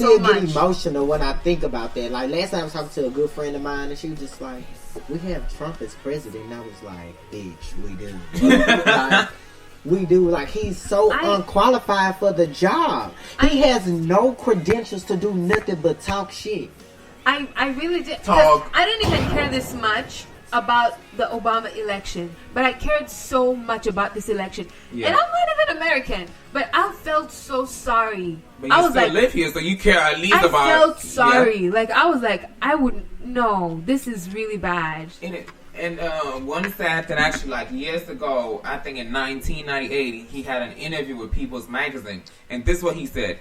still get emotional when I think about that. Like last time I was talking to a good friend of mine, and she was just like, "We have Trump as president." And I was like, "Bitch, we do." Like, we do. Like he's so unqualified for the job. He has no credentials to do nothing but talk shit. I really did. Talk. I didn't even care this much about the Obama election, but I cared so much about this election. Yeah. And I'm not even American, but I felt so sorry. But you still live here, so you care at least about. I felt sorry. Yeah. Like I was like, I wouldn't. No, this is really bad. And one stat that actually, like years ago, I think in 1998, he had an interview with People's Magazine, and this is what he said: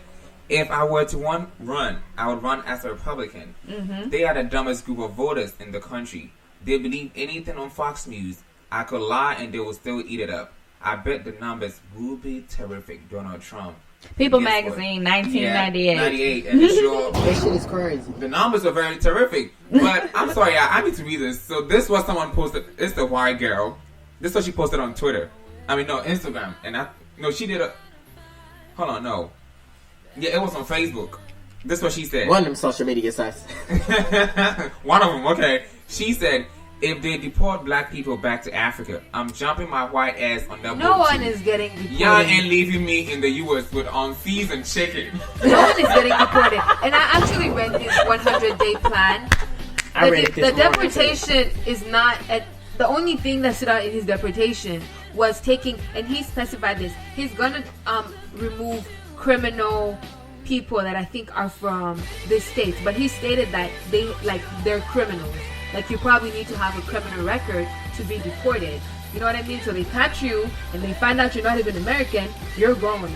"If I were to run, I would run as a Republican. Mm-hmm. They are the dumbest group of voters in the country. They believe anything on Fox News. I could lie and they will still eat it up. I bet the numbers will be terrific." Donald Trump. People Magazine, 1998. Yeah, 98, and it's sure. That shit is crazy. The numbers are very terrific. But I'm sorry, I need to read this. So this was someone posted. It's the white girl. This is what she posted on Twitter. Instagram. And she did a. Hold on, no. Yeah, it was on Facebook. This is what she said. One of them social media sites. One of them, okay. She said, "If they deport black people back to Africa, I'm jumping my white ass on that boat. No one is getting deported. Y'all ain't leaving me in the U.S. with unseasoned chicken." No one is getting deported. And I actually read his 100-day plan. The deportation is not... the only thing that stood out in his deportation was taking... And he specified this. He's going to remove criminal people that I think are from this state. But he stated that they're criminals. Like, you probably need to have a criminal record to be deported. You know what I mean? So they catch you, and they find out you're not even American, you're going.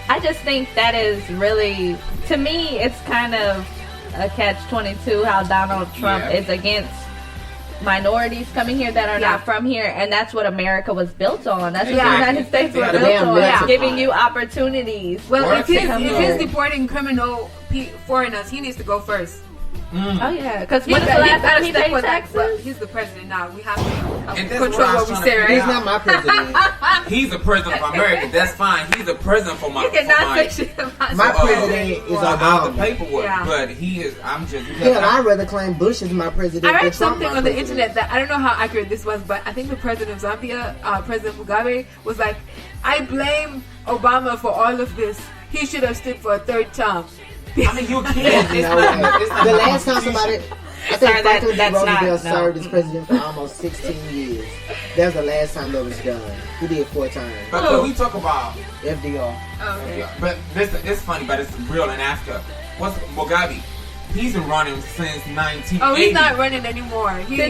I just think that is really, to me, it's kind of a catch-22 how Donald Trump is against minorities coming here that are not from here, and that's what America was built on. That's what the United States was built on, giving you opportunities. Well, if he's deporting criminal foreigners, he needs to go first. Oh yeah, because when is the last time he paid taxes? Well, he's the president now. We have to control what we say, right? He's not my president. He's the president of America. That's fine. He's the president for my. You cannot say shit about my president is Obama. The paperwork, but he is. I'm just. Hell, I'd rather claim Bush as my president. I read something on the internet that I don't know how accurate this was, but I think the president of Zambia, President Mugabe, was like, "I blame Obama for all of this. He should have stood for a third term." I mean, you can't. The last time somebody, I think Franklin Roosevelt served as president for almost 16 years. That was the last time that was done. He did 4 terms. But we talk about FDR. Oh, okay. But listen, it's funny, but it's real in Africa. What's Mugabe? He's been running since 1980. Oh, he's not running anymore. He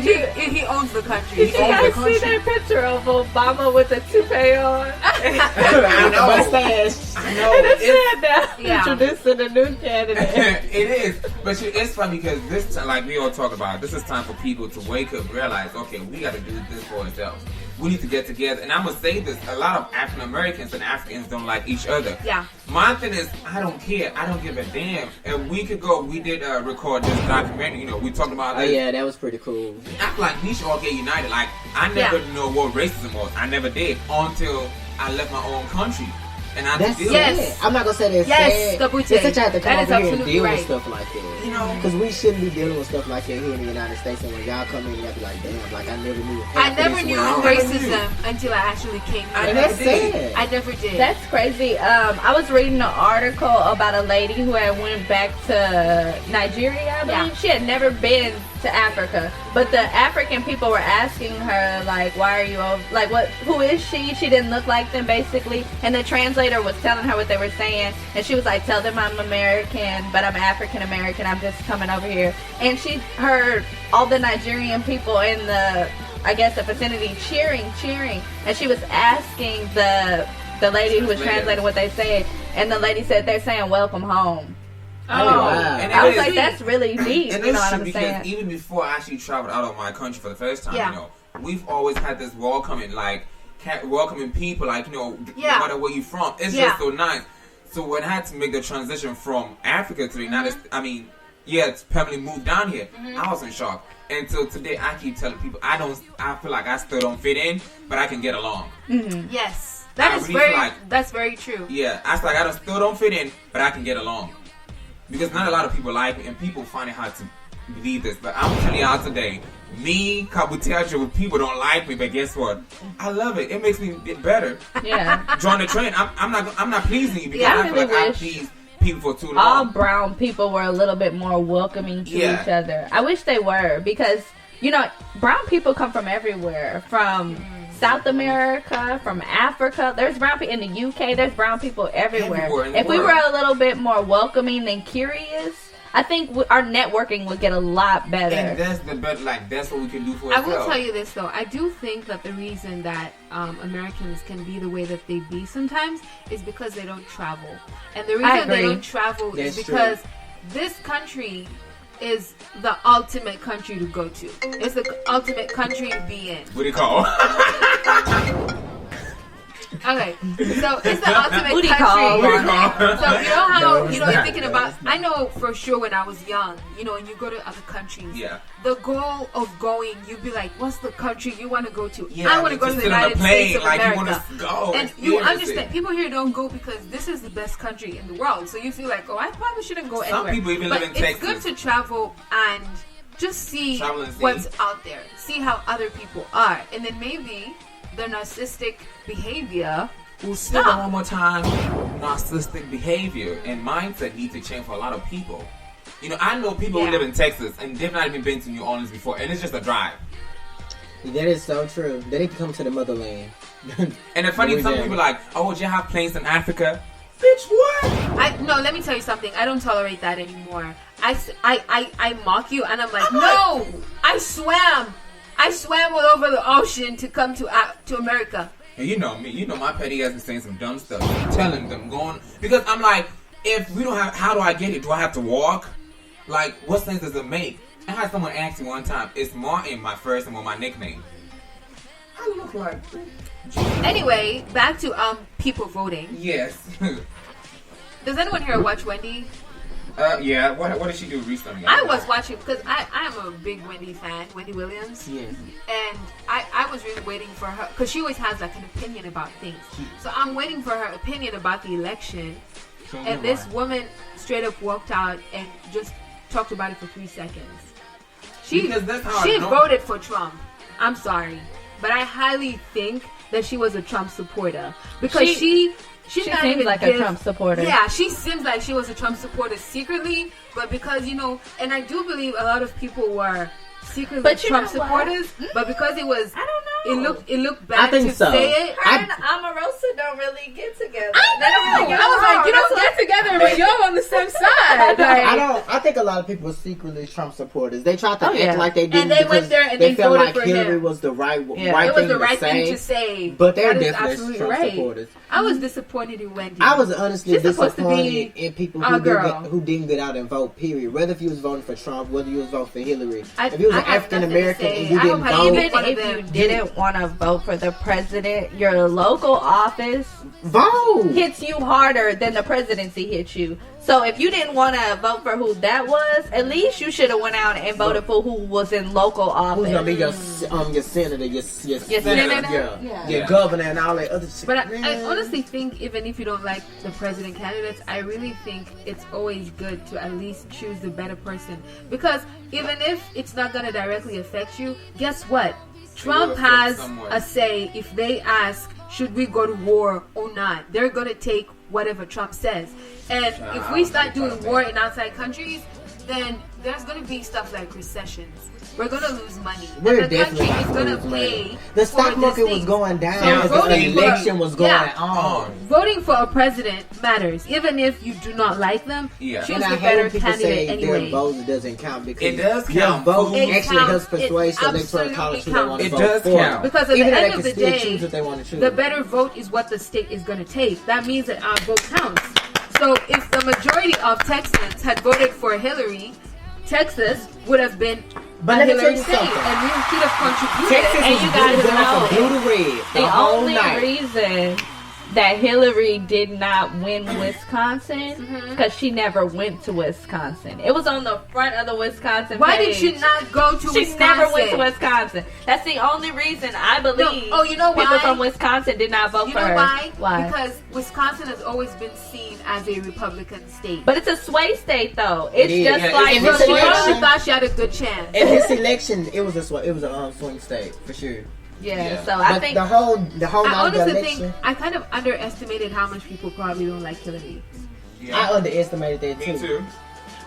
owns the country. Did you guys see that picture of Obama with a toupee on? I know. Mustache. I know. It's introducing a new candidate. It is. But it's funny because this time, like we all talk about, this is time for people to wake up, realize, okay, we got to do this for ourselves. We need to get together. And I'm going to say this, a lot of African Americans and Africans don't like each other. Yeah. My thing is, I don't care. I don't give a damn. A week ago, we did record this documentary. We talked about this. Oh, yeah, that was pretty cool. I feel like we should all get united. Like, I never know what racism was. I never did until I left my own country. And I that's deal sad. with I'm not gonna say that's sad. Kabute. It's such I have to come That is over here and absolutely deal right. with stuff like that. Because we shouldn't be dealing with stuff like that here in the United States. And when y'all come in, y'all be like, damn, like I never knew. I never knew racism until I actually came here. And that's sad. I never did. That's crazy. I was reading an article about a lady who had went back to Nigeria, I believe. She had never been to Africa, but the African people were asking her, like, why are you over, like, who is she? She didn't look like them, basically, and the translator was telling her what they were saying, and she was like, tell them I'm American, but I'm African American, I'm just coming over here. And she heard all the Nigerian people in the, I guess, the vicinity cheering, and she was asking the lady who was translating what they said, and the lady said, they're saying welcome home. Oh, wow. And I was like, that's really deep. And you know what I'm because saying? even before I actually traveled out of my country for the first time, we've always had this welcoming, like, welcoming people, like, no matter where you're from. It's just so nice. So when I had to make the transition from Africa to the United States, I mean, it's permanently moved down here. I was in shock. Until today, I keep telling people, I feel like I still don't fit in, but I can get along. Yes. That's very true. Yeah, I feel like I still don't fit in, but I can get along. because not a lot of people like me, and people find it hard to believe this. But I'm telling y'all today, me, Kabuteja, people don't like me, but guess what? I love it. It makes me get better. Yeah. Join the trend. I'm not pleasing you because Yeah, I feel like I please people for too long. All brown people were a little bit more welcoming to each other. I wish they were, because brown people come from everywhere, from South America, from Africa. There's brown people in the UK. There's brown people everywhere. If we were a little bit more welcoming and curious, I think our networking would get a lot better. And that's what we can do for I ourselves. will tell you this though. I do think that the reason that Americans can be the way that they be sometimes is because they don't travel. And the reason they don't travel is because this country is the ultimate country to go to. It's the ultimate country to be in. What do you call? Okay, so it's the ultimate Booty country. call. Booty call. So you know how you're thinking about. I know for sure when I was young, when you go to other countries, the goal of going, you'd be like, "What's the country you want to go to?" I want to go to the United States of America. You want to go, and you understand, people here don't go because this is the best country in the world. So you feel like, "Oh, I probably shouldn't go anywhere." Some people even live in Texas. It's good to travel and just see what's out there, see how other people are, and then maybe the narcissistic behavior will stop. stop. One more time, narcissistic behavior and mindset need to change for a lot of people. I know people who live in Texas and they've not even been to New Orleans before, and it's just a drive. That is so true. They need to come to the motherland. And the funny, some people are like, "Oh, would you have planes in Africa?" Bitch, what? No, let me tell you something. I don't tolerate that anymore. I mock you, and I'm like, no, I swam all over the ocean to come to America. And you know me, my petty ass is saying some dumb stuff, telling them, because I'm like, if we don't have, how do I get it? Do I have to walk? Like, what sense does it make? I had someone ask me one time, is Martin my first name or my nickname? I look like. Anyway, back to people voting. Yes. Does anyone here watch Wendy? Yeah. What did she do recently? I was watching because I am a big Wendy fan, Wendy Williams. Yes. And I was really waiting for her because she always has like an opinion about things. So I'm waiting for her opinion about the election. And this woman straight up walked out and just talked about it for 3 seconds. She voted for Trump. I'm sorry, but I highly think that she was a Trump supporter because she seems like a Trump supporter. Yeah, she seems like she was a Trump supporter secretly, but because and I do believe a lot of people were secretly Trump supporters, but because it was, I don't know. It looked bad to say it. Her and Omarosa don't really get together. I was like, you don't get together, but you're on the same side. I think a lot of people were secretly Trump supporters. They tried to act like they didn't, and they went there and they felt voted like for Hillary him. was the right It was the right thing to say. But they're definitely Trump supporters. I was disappointed in Wendy. I was honestly She's disappointed in people who didn't get out and vote, period. Whether if you was voting for Trump, whether you was voting for Hillary. If you was an African American and you didn't vote. Even if you didn't want to vote for the president, your local office hits you harder than the presidency hits you. So if you didn't want to vote for who that was, at least you should have went out and voted for who was in local office. Who's gonna be your senator, your governor, and all that other shit. But I honestly think even if you don't like the president candidates, I really think it's always good to at least choose the better person. Because even if it's not gonna directly affect you, guess what? Trump has a say if they ask, should we go to war or not? They're gonna take whatever Trump says. And if we start doing war in outside countries, then there's going to be stuff like recessions. We're going to lose money. We're the country is going to pay. The stock market was going down because the election was going on. Voting for a president matters, even if you do not like them. Yeah. Choose the better candidate anyway. Their vote doesn't count because it does count. Your vote actually helps persuade the electoral college who they want to vote for. Count. Because at even the end of the day, the better vote is what the state is going to take. That means that our vote counts. So if the majority of Texans had voted for Hillary, Texas would have been a Hillary state, and we could have contributed. Texas and you guys know blue to red the only reason that Hillary did not win Wisconsin because she never went to Wisconsin. It was on the front of the Wisconsin Why page. did she not go to Wisconsin? She never went to Wisconsin. That's the only reason I believe you know people why? from Wisconsin did not vote for her. Why? Why? Because Wisconsin has always been seen as a Republican state. But it's a sway state, though. It's just like in this she election, thought she had a good chance. in this election, it was a swing state for sure. Yeah. So I But think the whole I night of the honestly election, think I kind of underestimated how much people probably don't like Hillary. I underestimated that Me too.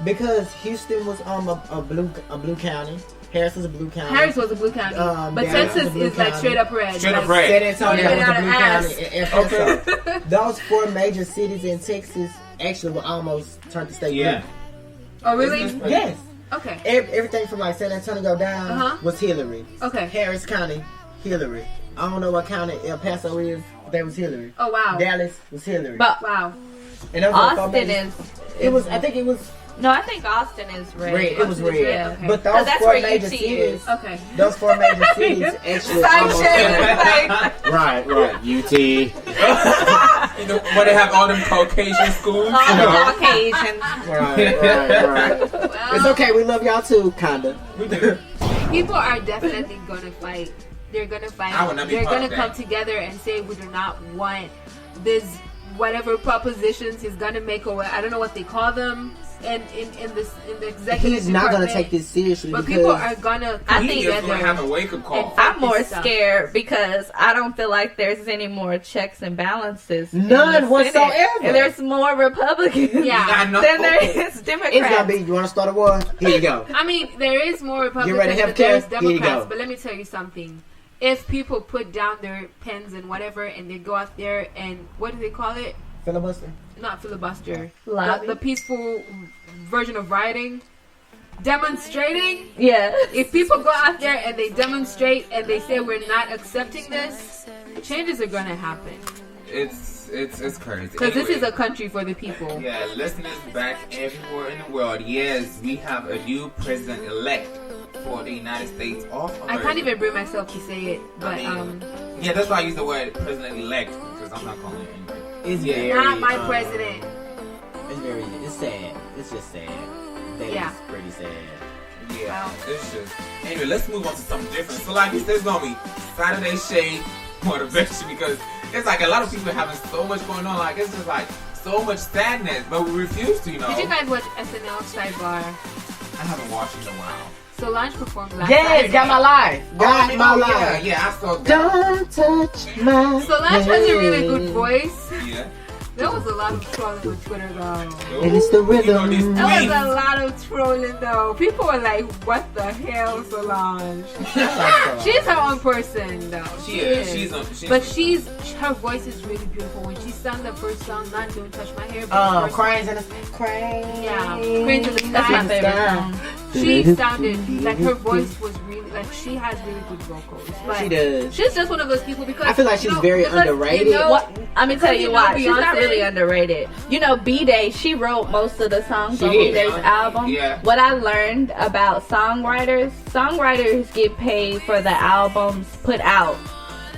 because Houston was a blue county. Harris was a blue county. Harris was a blue county, but Dallas was Texas a blue is like county. straight up red. Straight up Like, red. San Antonio was a blue ass. county. And so those 4 major cities in Texas actually were almost turned to state Yeah. Oh really? Business blue. Yes. Okay. Everything from like San Antonio down was Hillary. Okay. Harris County, Hillary. I don't know what county El Paso is. That was Hillary. Oh wow. Dallas was Hillary. but Wow. And those were 4 Austin major- is. It was. I think it was No, I think Austin is red. red. It was Austin is red. red, okay. But 'Cause those that's 4 where major UT cities. is. Okay. Those 4 major cities actually almost. Right. UT. You know, where they have all them Caucasian schools. All the Caucasians. Right. It's okay. We love y'all too, kinda. We do. People are definitely gonna fight. They're gonna fight. I would not be They're part gonna of come that. together and say we do not want this whatever propositions he's gonna make or I don't know what they call them in the executive He's not gonna department. take this seriously But because people are gonna come He is together. going to have a wake-up call. and- I'm more Stuff. scared because I don't feel like there's any more checks and balances. in None the Senate. whatsoever. And there's more Republicans Yeah. I know. than there is Democrats. it's gonna be. You want to start a war? Here you go. I mean, there is more Republicans, ready to have but there's care? Here you Democrats. go. But let me tell you something. If people put down their pens and whatever, and they go out there and what do they call it? Filibuster. Not filibuster. Lobby? The peaceful version of rioting. Demonstrating. Yeah. If people go out there and they demonstrate and they say we're not accepting this, changes are gonna happen. It's crazy. Because this is Anyway. a country for the people. Yeah, listeners back everywhere in the world. Yes, we have a new president-elect for the United States of America. I can't even bring myself to say it, but Yeah, that's why I use the word president-elect because I'm not calling it anyway. It's Yeah. very. not my president. It's very. It's sad. It's just sad. That Yeah. is pretty sad. Yeah, it's just. Anyway, let's move on to something different. So, like you said, it's gonna be Saturday Shade Motivation because it's like a lot of people having so much going on. Like it's just like so much sadness, but we refuse to. You know. Did you guys watch SNL Sidebar? I haven't watched in a while. Solange performed last Yes, Saturday. got my life. Got my Yeah, life. yeah, I saw that. Don't touch my. Solange has a really good voice. Yeah. There was a lot of trolling on Twitter though. And it's the rhythm. You know, There was these a lot of trolling though. People were like, "What the hell, Solange?" She's her own person though. She is. She's But her voice is really beautiful. When she sang the first song, not "Don't Touch My Hair," but the first Cranes in the Cranes. Yeah, Cranes in the That's my Sky. favorite song. She sounded like her voice was really like she has really good vocals. But She does. She's just one of those people because I feel like she's you know, very because, underrated. You know, What? I'm gonna tell Because you you why. know She's not Beyonce- really underrated. You know, B-Day, she wrote most of the songs She on did. B-Day's album. Yeah. What I learned about songwriters get paid for the albums put out.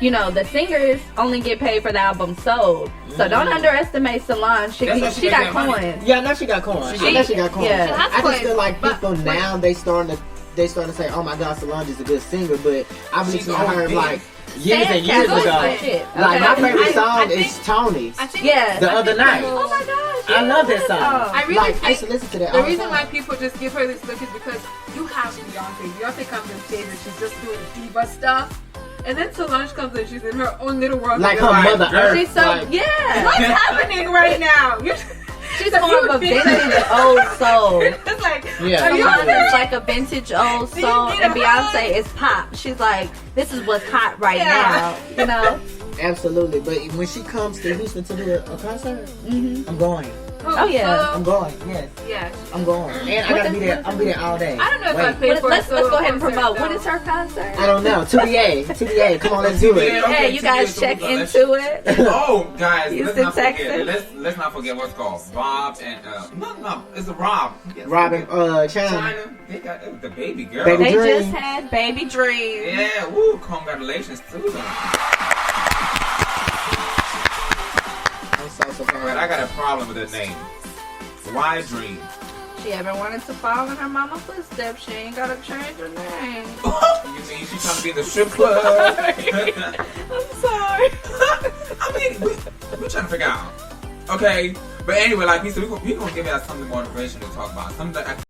You know, the singers only get paid for the album sold. So don't underestimate Solange. That's how She she got makes that money. coins. Yeah, I know she got corn. I know she got corn. Yeah. She has I just coins, feel like but- people now they starting to say, "Oh my God, Solange is a good singer," but I've She's listened to her always been. like years and years Sandcastles ago. and shit. Like my Okay. favorite I song think- is Tony's. I think Yeah. The other night. Oh my gosh. I love that song. I really like I used think to listen to that. the all reason time. why people just give her this look is because you have Beyonce. Beyonce comes on stage and she's just doing diva stuff. And then Solange comes and she's in her own little world. like You're her Mother Earth. She's so, like, yeah. what's happening right now? She's more of a vintage old soul. It's like, Yeah. are you Solange on there? is like a vintage old Do you soul, need and a Beyonce hug? is pop. She's like, this is what's hot right Yeah. now, you know? Absolutely, but when she comes to Houston to do a concert, I'm going. Oh, yeah. I'm going. Yes, Yeah. I'm going. And I gotta be there. I'm be there all day. I don't know if I Wait. paid for Let's a solo go ahead and concert, promote. though. When is her concert? I don't know. 2BA. Come on, let's do it. Yeah. Hey, you guys check into it. Oh, guys, Houston, let's not forget. Texas. Let's not forget what's called Bob and no, it's a Rob. Yes, Robin, China. China. They got the baby girl. Baby They Dream. just had Baby Dream. Yeah, woo! Congratulations to them. problem with that name. Why Dream? She ever wanted to follow in her mama's footsteps. She ain't gotta change her name. You mean she's trying to be in the strip club? I'm sorry. I mean, we're trying to figure out. Okay, but anyway, like we said, we're gonna give you something more information to talk about. Something that